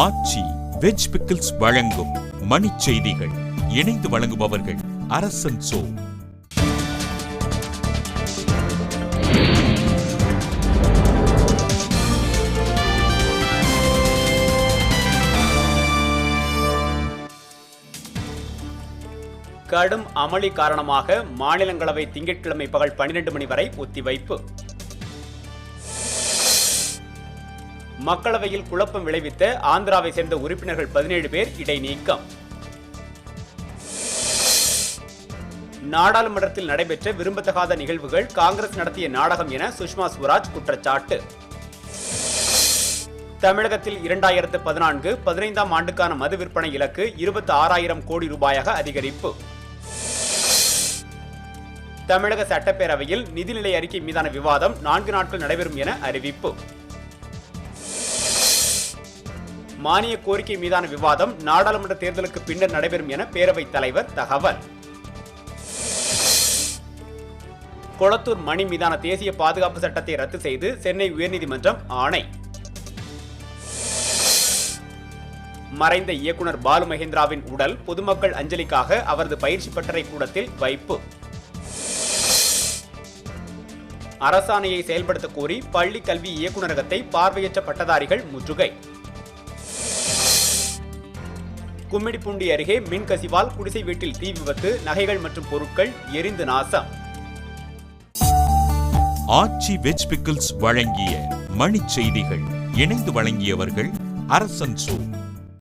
ஆச்சி veg pickles வழங்கும் மணிச் செய்திகள். இணைந்து வழங்குபவர்கள் அரசன் சோ. கடும் அமளி காரணமாக மாநிலங்களவை திங்கட்கிழமை பகல் 12 மணி வரை ஒத்திவைப்பு. மக்களவையில் குழப்பம் விளைவித்த ஆந்திராவை சேர்ந்த உறுப்பினர்கள் 17 பேர் இடைநீக்கம். நாடாளுமன்றத்தில் நடைபெற்ற விரும்பத்தகாத நிகழ்வுகள் காங்கிரஸ் நடத்திய நாடகம் என சுஷ்மா ஸ்வராஜ் குற்றச்சாட்டு. தமிழகத்தில் 2014-15 ஆண்டுக்கான மது விற்பனை இலக்கு 26,000 கோடி ரூபாயாக அதிகரிப்பு. தமிழக சட்டப்பேரவையில் நிதிநிலை அறிக்கை மீதான விவாதம் 4 நாட்கள் நடைபெறும் என அறிவிப்பு. மானிய கோரிக்கை மீதான விவாதம் நாடாளுமன்ற தேர்தலுக்கு பின்னர் நடைபெறும் என பேரவைத் தலைவர் தகவல். கொளத்தூர் மணி மீதான தேசிய பாதுகாப்பு சட்டத்தை ரத்து செய்து சென்னை உயர்நீதிமன்றம் ஆணை. மறைந்த இயக்குனர் பாலு மகேந்திராவின் உடல் பொதுமக்கள் அஞ்சலிக்காக அவரது பயிற்சி பட்டறை கூடத்தில் வைப்பு. அரசாணையை செயல்படுத்த கோரி பள்ளி கல்வி இயக்குநரகத்தை பார்வையற்ற பட்டதாரிகள் முற்றுகை. கும்மிடிப்பூண்டி அருகே மின்கசிவால் குடிசை வீட்டில் தீ விபத்து, நகைகள் மற்றும் பொருட்கள் எரிந்து நாசம். ஆச்சி வெஜ் பிக்கிள்ஸ் வழங்கிய மணிச் செய்திகள். இணைந்து வழங்கியவர்கள் அரசன் சோ.